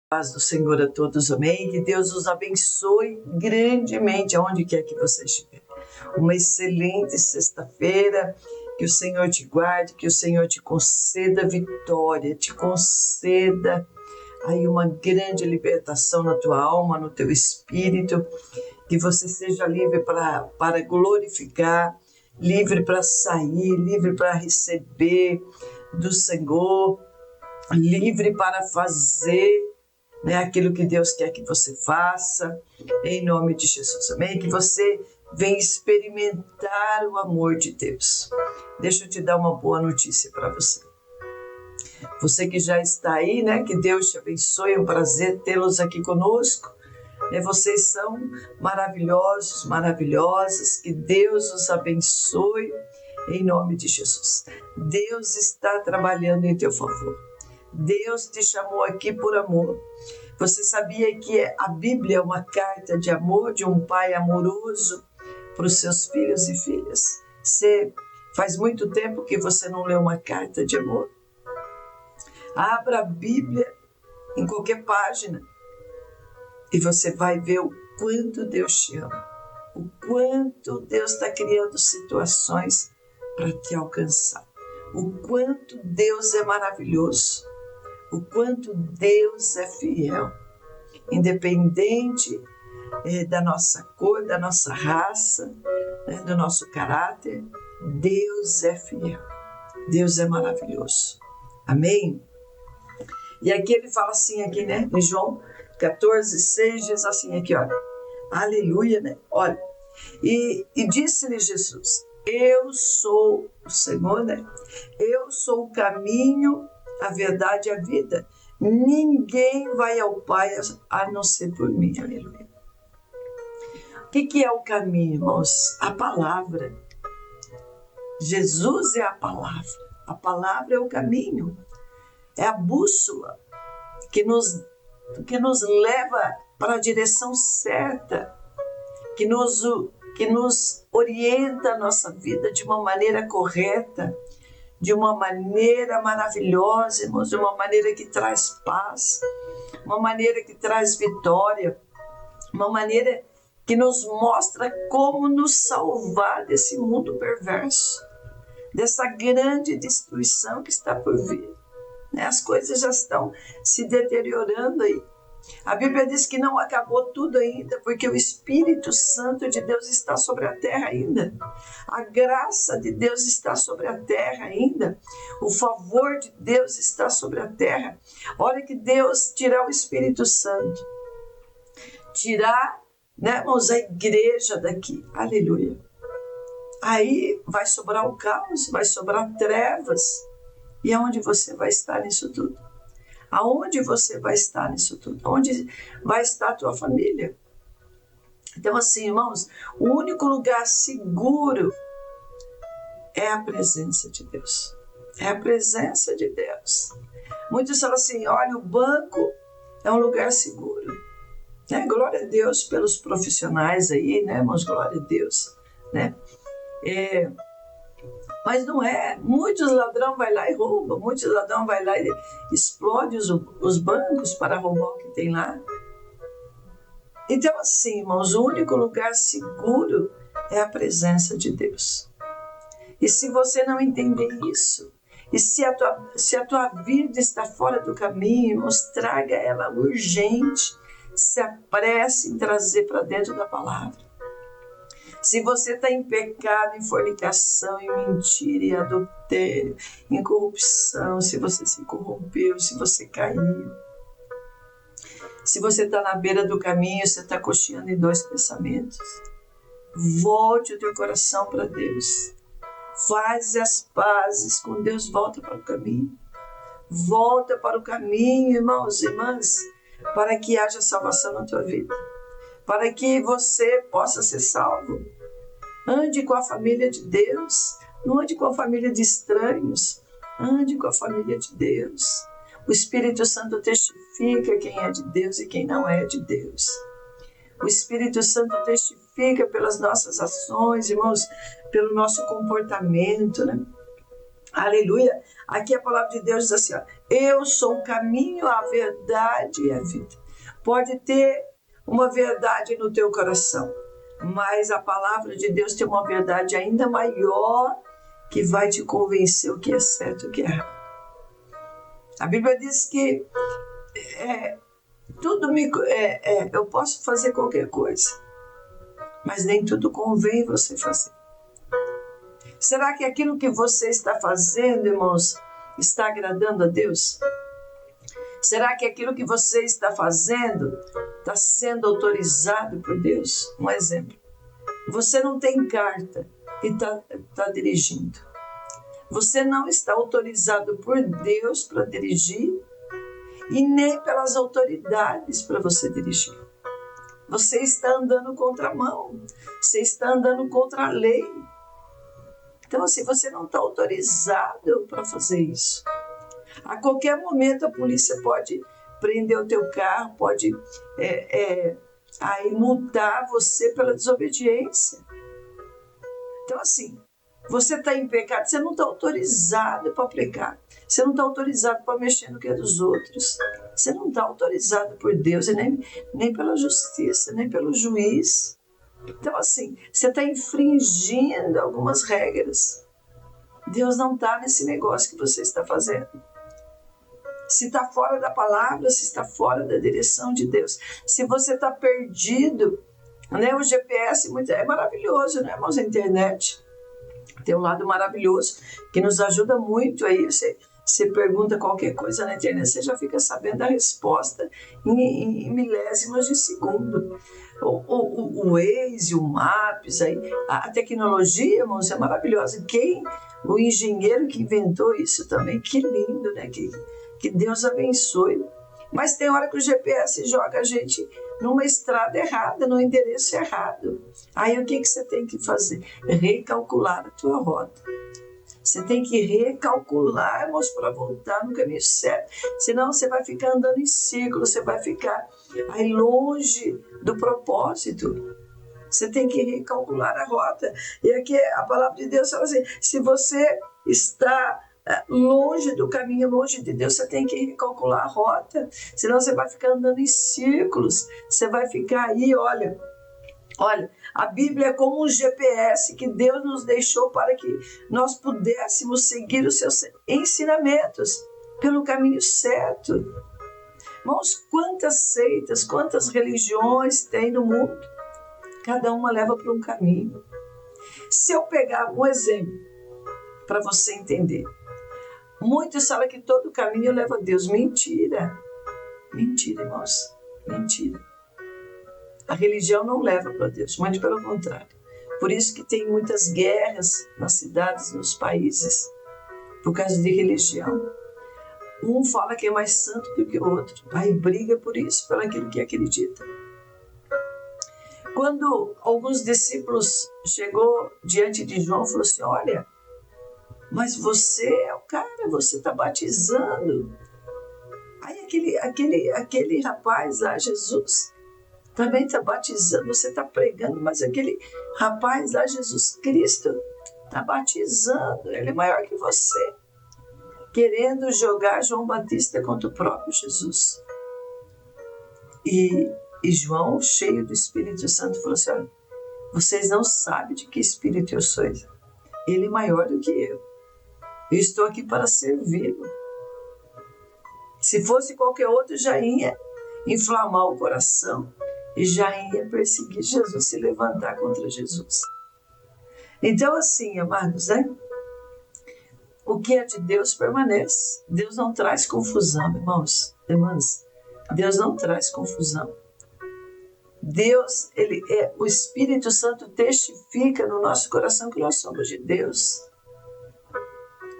Paz do Senhor a todos, amém. Que Deus os abençoe grandemente aonde quer que você estiver. Uma excelente sexta-feira, que o Senhor te guarde, que o Senhor te conceda vitória, te conceda aí uma grande libertação na tua alma, no teu espírito, que você seja livre para glorificar, livre para sair, livre para receber do Senhor, livre para fazer aquilo que Deus quer que você faça, em nome de Jesus, amém? Que você venha experimentar o amor de Deus. Deixa eu te dar uma boa notícia para você. Você que já está aí, que Deus te abençoe, é um prazer tê-los aqui conosco. Vocês são maravilhosos, maravilhosas, que Deus os abençoe, em nome de Jesus. Deus está trabalhando em teu favor. Deus te chamou aqui por amor. Você sabia que a Bíblia é uma carta de amor de um pai amoroso para os seus filhos e filhas? Faz muito tempo que você não lê uma carta de amor? Abra a Bíblia em qualquer página e você vai ver o quanto Deus te ama, o quanto Deus está criando situações para te alcançar, o quanto Deus é maravilhoso, o quanto Deus é fiel, independente da nossa cor, da nossa raça, do nosso caráter. Deus é fiel, Deus é maravilhoso, amém? E aqui ele fala assim, aqui, em João 14:6, diz assim, aqui, olha, aleluia, olha, e disse-lhe Jesus, eu sou o Senhor, eu sou o caminho, a verdade e a vida. Ninguém vai ao Pai a não ser por mim. Aleluia. O que é o caminho, irmãos? A palavra. Jesus é a palavra. A palavra é o caminho. É a bússola que nos leva para a direção certa, que nos orienta a nossa vida de uma maneira correta, de uma maneira maravilhosa, irmãos, de uma maneira que traz paz, uma maneira que traz vitória, uma maneira que nos mostra como nos salvar desse mundo perverso, dessa grande destruição que está por vir. As coisas já estão se deteriorando aí. A Bíblia diz que não acabou tudo ainda, porque o Espírito Santo de Deus está sobre a terra ainda. A graça de Deus está sobre a terra ainda. O favor de Deus está sobre a terra. Olha que Deus tirar o Espírito Santo, tirar, irmãos, a igreja daqui. Aleluia. Aí vai sobrar o caos, vai sobrar trevas. E aonde você vai estar nisso tudo? Aonde você vai estar nisso tudo? Onde vai estar a tua família? Então, assim, irmãos, o único lugar seguro é a presença de Deus. É a presença de Deus. Muitos falam assim, olha, o banco é um lugar seguro. Glória a Deus pelos profissionais aí, irmãos? Glória a Deus. Mas não é. Muitos ladrão vai lá e rouba. Muitos ladrão vai lá e explode os bancos para roubar o que tem lá. Então, assim, irmãos, o único lugar seguro é a presença de Deus. E se você não entender isso, e se a tua vida está fora do caminho, irmãos, traga ela urgente, se apresse em trazer para dentro da palavra. Se você está em pecado, em fornicação, em mentira, em adultério, em corrupção, se você se corrompeu, se você caiu, se você está na beira do caminho, você está cocheando em dois pensamentos, volte o teu coração para Deus. Faz as pazes com Deus, volta para o caminho. Volta para o caminho, irmãos e irmãs, para que haja salvação na tua vida, para que você possa ser salvo. Ande com a família de Deus, não ande com a família de estranhos, ande com a família de Deus. O Espírito Santo testifica quem é de Deus e quem não é de Deus. O Espírito Santo testifica pelas nossas ações, irmãos, pelo nosso comportamento, Aleluia. Aqui a palavra de Deus diz assim, ó, eu sou o caminho, a verdade e a vida. Pode ter uma verdade no teu coração, mas a palavra de Deus tem uma verdade ainda maior que vai te convencer o que é certo e o que é errado. A Bíblia diz que eu posso fazer qualquer coisa, mas nem tudo convém você fazer. Será que aquilo que você está fazendo, irmãos, está agradando a Deus? Será que aquilo que você está fazendo está sendo autorizado por Deus? Um exemplo. Você não tem carta e está dirigindo. Você não está autorizado por Deus para dirigir e nem pelas autoridades para você dirigir. Você está andando contra a mão. Você está andando contra a lei. Então, assim, você não está autorizado para fazer isso. A qualquer momento a polícia pode prender o teu carro, pode aí multar você pela desobediência. Então, assim, você está em pecado, você não está autorizado para pecar. Você não está autorizado para mexer no que é dos outros. Você não está autorizado por Deus, e nem pela justiça, nem pelo juiz. Então, assim, você está infringindo algumas regras. Deus não está nesse negócio que você está fazendo. Se está fora da palavra, se está fora da direção de Deus. Se você está perdido, né? O GPS é maravilhoso, né, irmãos? A internet tem um lado maravilhoso que nos ajuda muito aí. Você pergunta qualquer coisa na internet, você já fica sabendo a resposta em milésimos de segundo. O Waze, o Maps, aí, a tecnologia, irmãos, é maravilhosa. O engenheiro que inventou isso também, que lindo, né? Que Deus abençoe. Mas tem hora que o GPS joga a gente numa estrada errada, no endereço errado. Aí o que você tem que fazer? Recalcular a tua rota. Você tem que recalcular, irmãos, para voltar no caminho certo. Senão você vai ficar andando em círculo, você vai ficar aí longe do propósito. Você tem que recalcular a rota. E aqui a palavra de Deus fala assim, se você está longe do caminho, longe de Deus, você tem que recalcular a rota. Senão você vai ficar andando em círculos. Você vai ficar aí, olha, a Bíblia é como um GPS que Deus nos deixou para que nós pudéssemos seguir os seus ensinamentos pelo caminho certo. Irmãos, quantas seitas, quantas religiões tem no mundo? Cada uma leva para um caminho. Se eu pegar um exemplo para você entender, muitos falam que todo caminho leva a Deus. Mentira. Mentira, irmãos. Mentira. A religião não leva para Deus, muito pelo contrário. Por isso que tem muitas guerras nas cidades, nos países, por causa de religião. Um fala que é mais santo do que o outro, aí briga por isso, por aquilo que acredita. Quando alguns discípulos chegou diante de João e falou assim, olha, mas você é o cara, você está batizando. Aí aquele rapaz lá, Jesus, também está batizando, você está pregando, mas aquele rapaz lá, Jesus Cristo, está batizando, ele é maior que você, querendo jogar João Batista contra o próprio Jesus. E João, cheio do Espírito Santo, falou assim, olha, vocês não sabem de que espírito eu sou, ele é maior do que eu estou aqui para servi-lo. Se fosse qualquer outro, já ia inflamar o coração e já ia perseguir Jesus, se levantar contra Jesus. Então, assim, amados, né? O que é de Deus permanece. Deus não traz confusão, irmãos, irmãs. Deus não traz confusão. Deus, o Espírito Santo testifica no nosso coração que nós somos de Deus.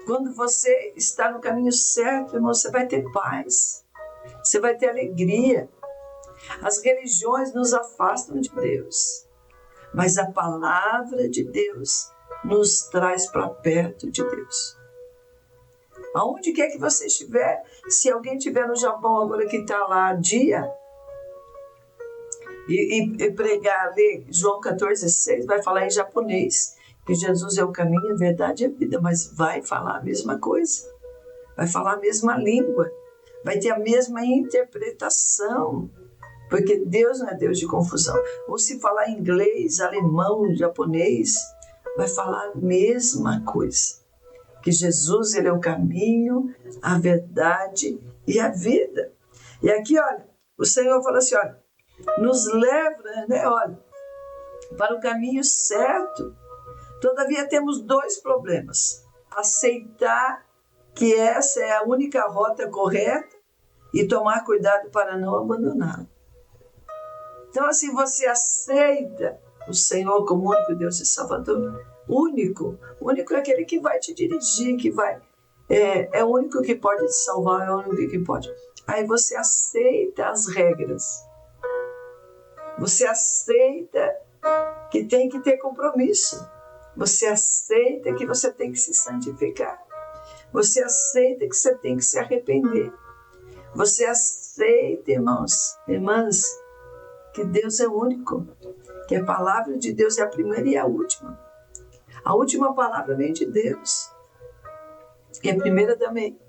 Quando você está no caminho certo, irmão, você vai ter paz. Você vai ter alegria. As religiões nos afastam de Deus, mas a palavra de Deus nos traz para perto de Deus. Aonde quer que você estiver, se alguém estiver no Japão agora que está lá dia e pregar, ler João 14,6, vai falar em japonês, que Jesus é o caminho, a verdade e a vida, mas vai falar a mesma coisa, vai falar a mesma língua, vai ter a mesma interpretação, porque Deus não é Deus de confusão. Ou se falar inglês, alemão, japonês, vai falar a mesma coisa, que Jesus ele é o caminho, a verdade e a vida. E aqui, olha, o Senhor fala assim, olha, nos leva, né, olha, para o caminho certo. Todavia temos dois problemas: aceitar que essa é a única rota correta e tomar cuidado para não abandoná-la. Então, assim, você aceita o Senhor como único Deus e Salvador? Único é aquele que vai te dirigir, que vai, é o único que pode te salvar, é o único que pode. Aí você aceita as regras, você aceita que tem que ter compromisso, você aceita que você tem que se santificar, você aceita que você tem que se arrepender, você aceita, irmãs, que Deus é único, que a palavra de Deus é a primeira e a última. A última palavra vem de Deus, e a primeira também.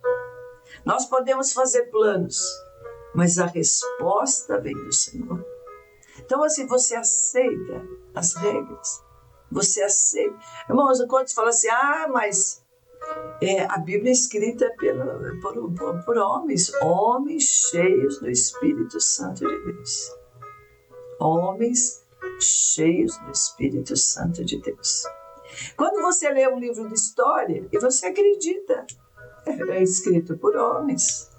Nós podemos fazer planos, mas a resposta vem do Senhor. Então, assim, você aceita as regras, você aceita. Irmãos, quando falam assim, mas a Bíblia é escrita por homens cheios do Espírito Santo de Deus. Homens cheios do Espírito Santo de Deus. Quando você lê um livro de história e você acredita, é escrito por homens,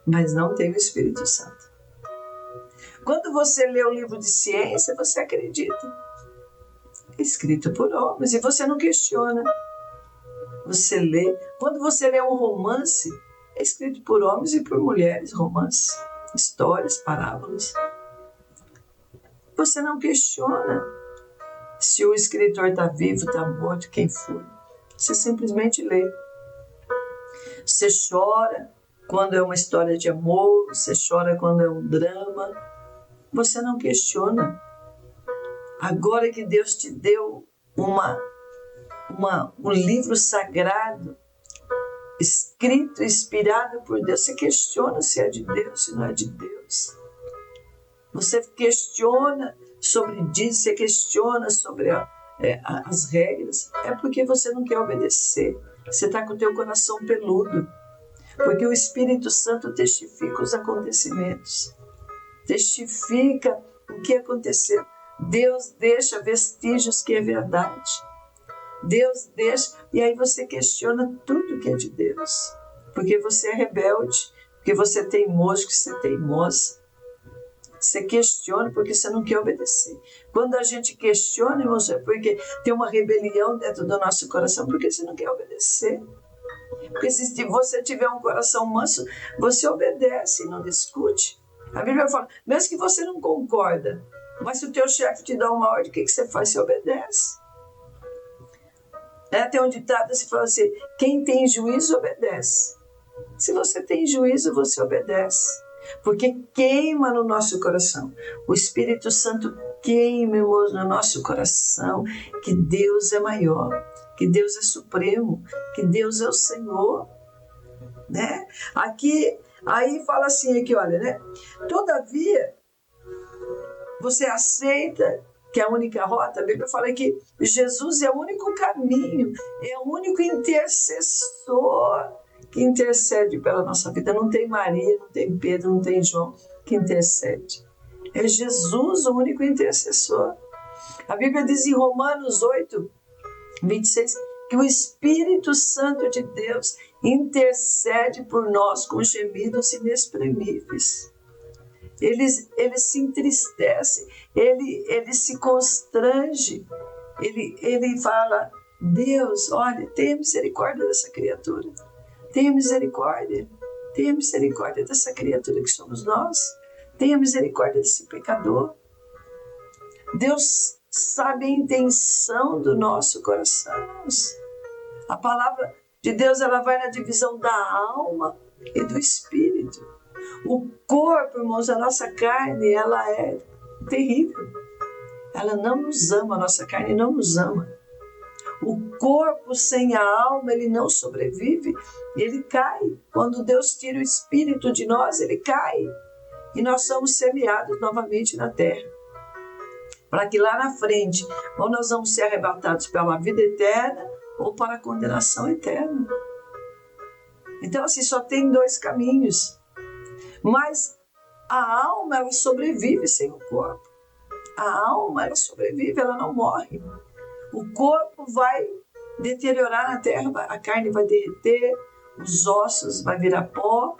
mas não tem o Espírito Santo. Quando você lê um livro de ciência, você acredita, é escrito por homens e você não questiona. Você lê. Quando você lê um romance, é escrito por homens e por mulheres, romance, histórias, parábolas. Você não questiona se o escritor está vivo, está morto, quem foi. Você simplesmente lê. Você chora quando é uma história de amor, você chora quando é um drama. Você não questiona. Agora que Deus te deu um livro sagrado, escrito, inspirado por Deus, você questiona se é de Deus, se não é de Deus. Você questiona sobre isso, você questiona sobre as regras. É porque você não quer obedecer. Você está com o teu coração peludo. Porque o Espírito Santo testifica os acontecimentos. Testifica o que aconteceu. Deus deixa vestígios que é verdade. Deus deixa. E aí você questiona tudo que é de Deus. Porque você é rebelde. Porque você é teimoso, que você é teimosa. Você questiona porque você não quer obedecer. Quando a gente questiona, irmãos, é porque tem uma rebelião dentro do nosso coração, porque você não quer obedecer. Porque se você tiver um coração manso, você obedece e não discute. A Bíblia fala, mesmo que você não concorda, mas se o teu chefe te dá uma ordem, o que você faz? Você obedece. Tem um ditado, se fala assim, quem tem juízo, obedece. Se você tem juízo, você obedece. Porque queima no nosso coração. O Espírito Santo queima, irmãos, no nosso coração que Deus é maior, que Deus é supremo, que Deus é o Senhor, né? Aqui, aí fala assim, aqui, olha, né? Todavia, você aceita que é a única rota? A Bíblia fala que Jesus é o único caminho, é o único intercessor que intercede pela nossa vida. Não tem Maria, não tem Pedro, não tem João que intercede. É Jesus o único intercessor. A Bíblia diz em Romanos 8, 26, que o Espírito Santo de Deus intercede por nós com gemidos inexprimíveis. Ele se entristece, ele se constrange, ele fala, Deus, olha, tenha misericórdia dessa criatura. Tenha misericórdia dessa criatura que somos nós. Tenha misericórdia desse pecador. Deus sabe a intenção do nosso coração. A palavra de Deus, ela vai na divisão da alma e do espírito. O corpo, irmãos, a nossa carne, ela é terrível. Ela não nos ama, a nossa carne não nos ama. O corpo sem a alma, ele não sobrevive, ele cai. Quando Deus tira o espírito de nós, ele cai. E nós somos semeados novamente na terra. Para que lá na frente, ou nós vamos ser arrebatados pela vida eterna, ou para a condenação eterna. Então, assim, só tem dois caminhos. Mas a alma, ela sobrevive sem o corpo. A alma, ela sobrevive, ela não morre. O corpo vai deteriorar na terra, a carne vai derreter, os ossos vai virar pó,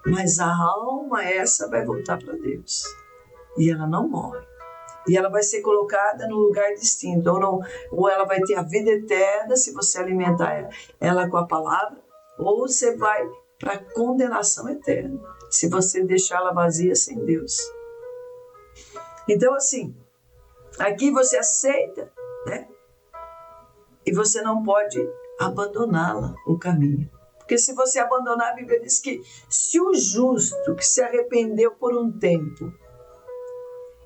mas a alma, essa vai voltar para Deus. E ela não morre. E ela vai ser colocada num lugar distinto. Ou ela vai ter a vida eterna, se você alimentar ela com a palavra, ou você vai para a condenação eterna, se você deixá-la vazia sem Deus. Então, assim, aqui você aceita, né? E você não pode abandoná-la, o caminho. Porque se você abandonar, a Bíblia diz que se o justo que se arrependeu por um tempo,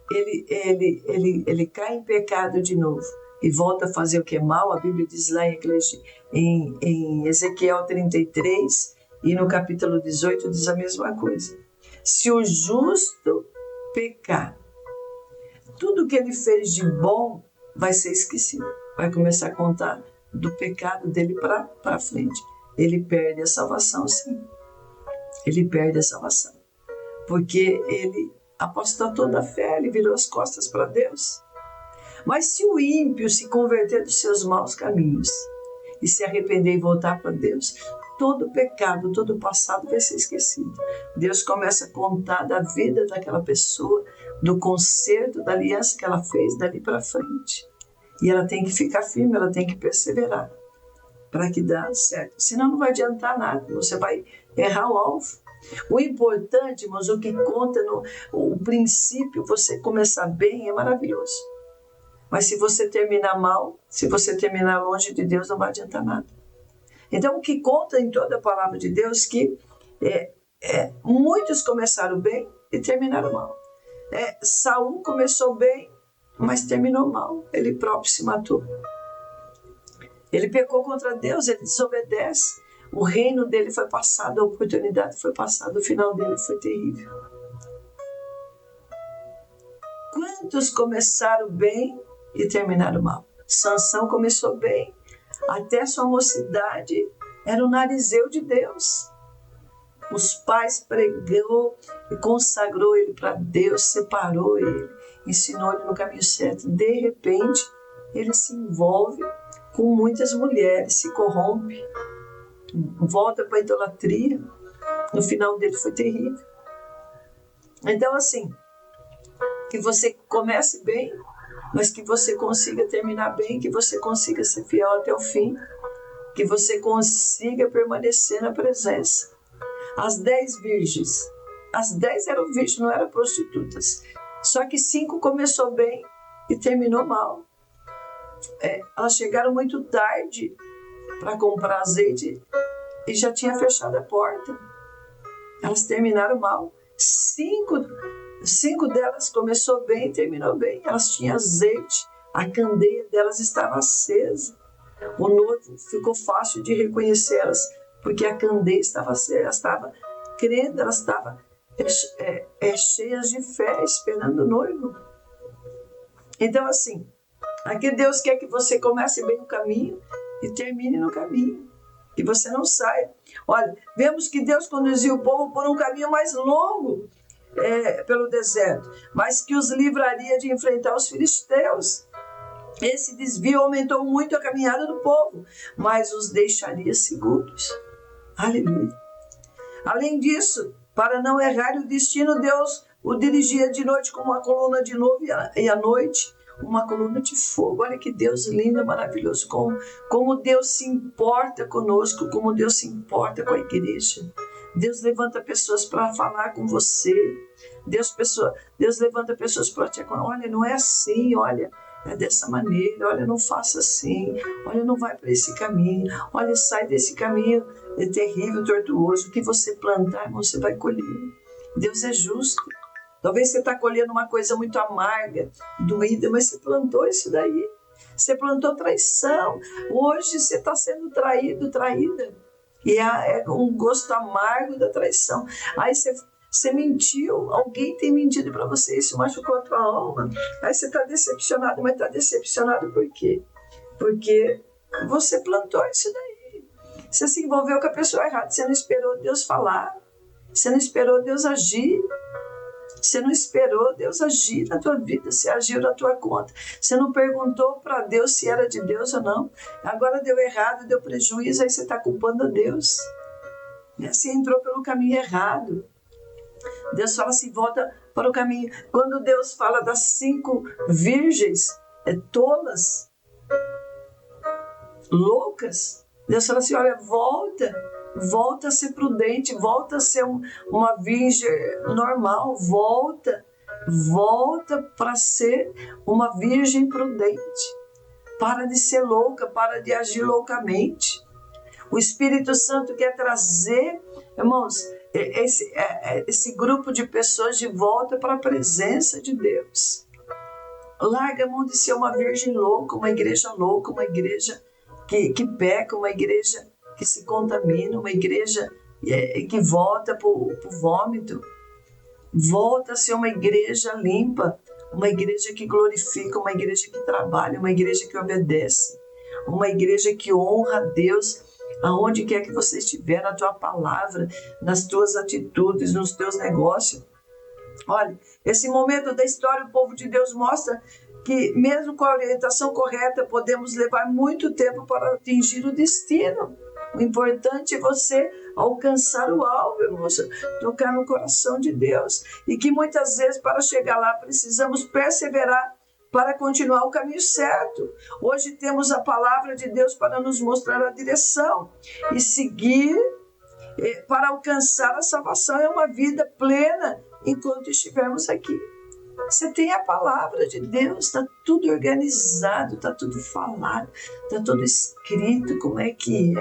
ele cai em pecado de novo e volta a fazer o que é mal, a Bíblia diz lá em Ezequiel 33 e no capítulo 18 diz a mesma coisa. Se o justo pecar, tudo que ele fez de bom vai ser esquecido. Vai começar a contar do pecado dele para frente. Ele perde a salvação, sim. Ele perde a salvação. Porque ele apostatou da fé, ele virou as costas para Deus. Mas se o ímpio se converter dos seus maus caminhos e se arrepender e voltar para Deus, todo pecado, todo passado vai ser esquecido. Deus começa a contar da vida daquela pessoa, do conserto, da aliança que ela fez dali para frente. E ela tem que ficar firme, ela tem que perseverar para que dê certo. Senão não vai adiantar nada, você vai errar o alvo. O importante, irmãos, o que conta, o princípio, você começar bem é maravilhoso. Mas se você terminar mal, se você terminar longe de Deus, não vai adiantar nada. Então, o que conta em toda a palavra de Deus é que muitos começaram bem e terminaram mal. Saul começou bem, mas terminou mal. Ele próprio se matou. Ele pecou contra Deus, ele desobedece. O reino dele foi passado, a oportunidade foi passada, o final dele foi terrível. Quantos começaram bem e terminaram mal? Sansão começou bem, até sua mocidade era o narizeu de Deus. Os pais pregou e consagrou ele para Deus, separou ele, ensinou ele no caminho certo. De repente, ele se envolve com muitas mulheres, se corrompe, volta para a idolatria. No final dele foi terrível. Então, assim, que você comece bem, mas que você consiga terminar bem, que você consiga ser fiel até o fim, que você consiga permanecer na presença. As 10 virgens, as 10 eram virgens, não eram prostitutas. Só que 5 começou bem e terminou mal. Elas chegaram muito tarde para comprar azeite e já tinha fechado a porta. Elas terminaram mal. 5 delas começou bem e terminou bem. Elas tinham azeite, a candeia delas estava acesa. O noivo ficou fácil de reconhecê-las, porque a candeia estava acesa, elas estavam crendo, elas estavam cheias de fé, esperando o noivo. Então, assim, aqui Deus quer que você comece bem o caminho e termine no caminho, que você não saia. Olha, vemos que Deus conduziu o povo por um caminho mais longo pelo deserto, mas que os livraria de enfrentar os filisteus. Esse desvio aumentou muito a caminhada do povo, mas os deixaria seguros. Aleluia. Além disso, para não errar o destino, Deus o dirigia de noite com uma coluna de nuvem e à noite uma coluna de fogo. Olha que Deus lindo, maravilhoso, como Deus se importa conosco, como Deus se importa com a igreja. Deus levanta pessoas para falar com você. Deus levanta pessoas para te aconselhar. Olha, não é assim, olha, é dessa maneira, olha, não faça assim, olha, não vai para esse caminho, olha, sai desse caminho, é terrível, tortuoso. O que você plantar, irmão, você vai colher. Deus é justo. Talvez você está colhendo uma coisa muito amarga, doída, mas você plantou isso daí. Você plantou traição. Hoje você está sendo traído, traída. E é um gosto amargo da traição. Aí você mentiu, alguém tem mentido para você, isso machucou a tua alma. Aí você está decepcionado, mas está decepcionado por quê? Porque você plantou isso daí. Você se envolveu com a pessoa errada, você não esperou Deus falar, você não esperou Deus agir. Você não esperou Deus agir na tua vida, você agiu na tua conta. Você não perguntou para Deus se era de Deus ou não. Agora deu errado, deu prejuízo, aí você está culpando a Deus. Você entrou pelo caminho errado. Deus fala assim, volta para o caminho. Quando Deus fala das 5 virgens tolas, loucas, Deus fala assim, olha, volta a ser prudente, volta a ser uma virgem normal, volta para ser uma virgem prudente. Para de ser louca, para de agir loucamente. O Espírito Santo quer trazer, irmãos, esse grupo de pessoas de volta para a presença de Deus. Larga a mão de ser uma virgem louca, uma igreja que peca, uma igreja que se contamina, uma igreja que volta para o vômito. Volta a ser uma igreja limpa, uma igreja que glorifica, uma igreja que trabalha, uma igreja que obedece, uma igreja que honra a Deus aonde quer que você estiver, na tua palavra, nas tuas atitudes, nos teus negócios. Olha, esse momento da história, o povo de Deus mostra que mesmo com a orientação correta, podemos levar muito tempo para atingir o destino. O importante é você alcançar o alvo, irmãos, tocar no coração de Deus. E que muitas vezes, para chegar lá, precisamos perseverar para continuar o caminho certo. Hoje temos a palavra de Deus para nos mostrar a direção e seguir para alcançar a salvação. É uma vida plena enquanto estivermos aqui. Você tem a palavra de Deus, está tudo organizado, está tudo falado, está tudo escrito, como é que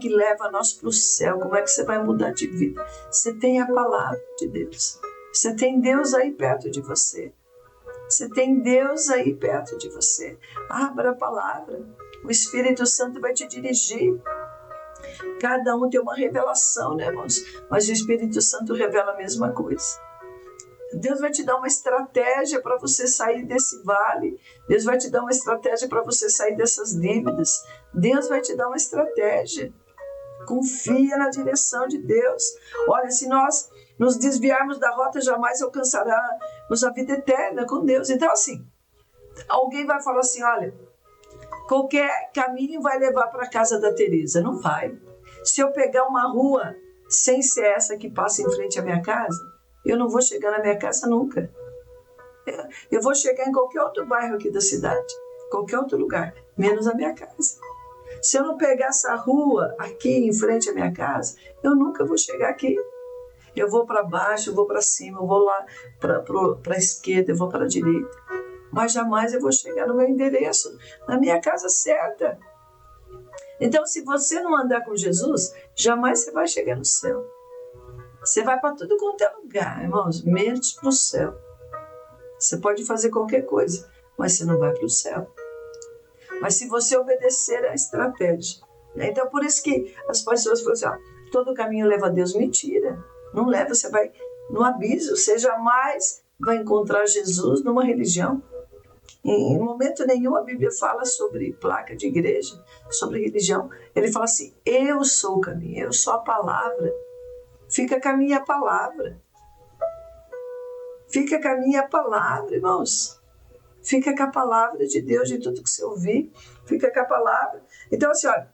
leva nós para o céu, como é que você vai mudar de vida. Você tem a palavra de Deus, você tem Deus aí perto de você, você tem Deus aí perto de você. Abra a palavra, o Espírito Santo vai te dirigir. Cada um tem uma revelação, né, irmãos? Mas o Espírito Santo revela a mesma coisa. Deus vai te dar uma estratégia para você sair desse vale. Deus vai te dar uma estratégia para você sair dessas dívidas. Deus vai te dar uma estratégia. Confia na direção de Deus. Olha, se nós nos desviarmos da rota, jamais alcançaremos a vida eterna com Deus. Então, assim, alguém vai falar assim, olha, qualquer caminho vai levar para a casa da Teresa. Não vai. Se eu pegar uma rua sem ser essa que passa em frente à minha casa, eu não vou chegar na minha casa nunca. Eu vou chegar em qualquer outro bairro aqui da cidade, qualquer outro lugar, menos a minha casa. Se eu não pegar essa rua aqui em frente à minha casa, eu nunca vou chegar aqui. Eu vou para baixo, eu vou para cima, eu vou lá para a esquerda, eu vou para a direita. Mas jamais eu vou chegar no meu endereço, na minha casa certa. Então, se você não andar com Jesus, jamais você vai chegar no céu. Você vai para tudo quanto é lugar, irmãos, menos para o céu. Você pode fazer qualquer coisa, mas você não vai para o céu. Mas se você obedecer à estratégia. Então, por isso que as pessoas falam assim, todo caminho leva a Deus. Mentira, não leva, você vai no abismo. Você jamais vai encontrar Jesus numa religião. Em momento nenhum a Bíblia fala sobre placa de igreja, sobre religião. Ele fala assim, eu sou o caminho, eu sou a palavra. Fica com a minha palavra. Fica com a minha palavra, irmãos. Fica com a palavra de Deus, de tudo que você ouvir. Fica com a palavra. Então, assim, olha,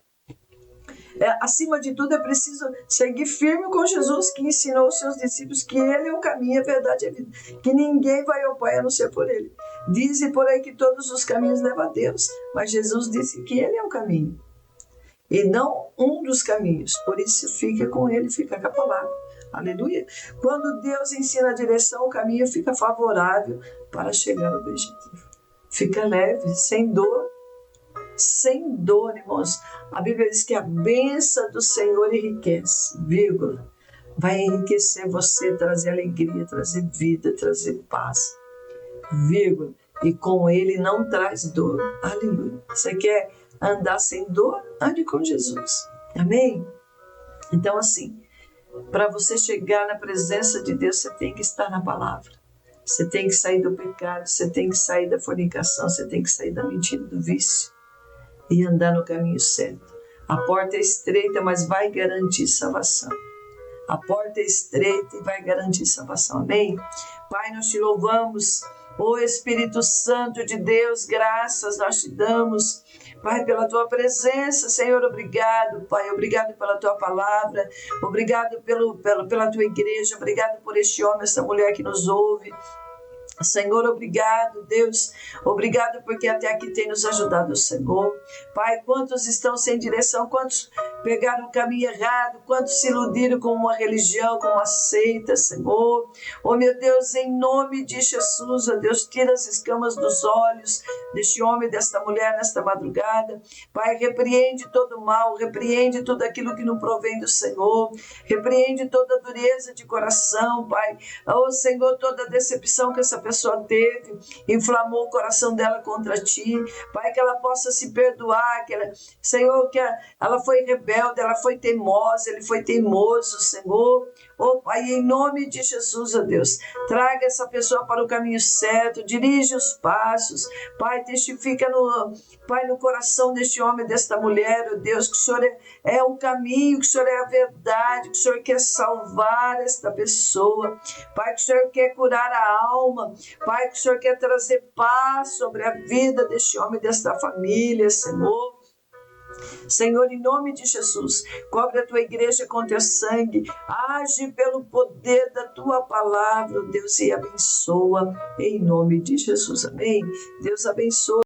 acima de tudo é preciso seguir firme com Jesus, que ensinou os seus discípulos que Ele é o caminho, a verdade e a vida. Que ninguém vai ao Pai a não ser por Ele. Dizem por aí que todos os caminhos levam a Deus. Mas Jesus disse que Ele é o caminho. E não um dos caminhos. Por isso, fica com Ele, fica com a palavra. Aleluia. Quando Deus ensina a direção, o caminho fica favorável para chegar no objetivo. Fica leve, sem dor. Sem dor, irmãos. A Bíblia diz que a bênção do Senhor enriquece, vírgula. Vai enriquecer você, trazer alegria, trazer vida, trazer paz, vírgula. e com Ele não traz dor. Aleluia. Você quer andar sem dor? Ande com Jesus. Amém? Então, assim, para você chegar na presença de Deus, você tem que estar na palavra. Você tem que sair do pecado, você tem que sair da fornicação, você tem que sair da mentira, do vício e andar no caminho certo. A porta é estreita, mas vai garantir salvação. A porta é estreita e vai garantir salvação. Amém? Pai, nós te louvamos. Ô Espírito Santo de Deus, graças nós te damos. Pai, pela tua presença, Senhor, obrigado, Pai, obrigado pela tua palavra, obrigado pela tua igreja, obrigado por este homem, essa mulher que nos ouve. Senhor, obrigado, Deus, obrigado porque até aqui tem nos ajudado o Senhor. Pai, quantos estão sem direção, quantos pegaram o caminho errado, quantos se iludiram com uma religião, com uma seita, Senhor. Oh, meu Deus, em nome de Jesus, ó Deus, tira as escamas dos olhos deste homem, desta mulher, nesta madrugada. Pai, repreende todo o mal, repreende tudo aquilo que não provém do Senhor, repreende toda a dureza de coração, Pai. Oh, Senhor, toda a decepção que essa pessoa teve, inflamou o coração dela contra ti, Pai, que ela possa se perdoar, Senhor, que ela foi rebelde, ela foi teimosa, ele foi teimoso, Senhor. Oh, Pai, em nome de Jesus, ó Deus, traga essa pessoa para o caminho certo, dirige os passos, Pai, testifica no coração deste homem, desta mulher, ó Deus, que o Senhor é o caminho, que o Senhor é a verdade, que o Senhor quer salvar esta pessoa, Pai, que o Senhor quer curar a alma, Pai, que o Senhor quer trazer paz sobre a vida deste homem, desta família, Senhor. Senhor, em nome de Jesus, cobre a tua igreja com teu sangue, age pelo poder da tua palavra, Deus, e abençoa em nome de Jesus. Amém? Deus abençoe.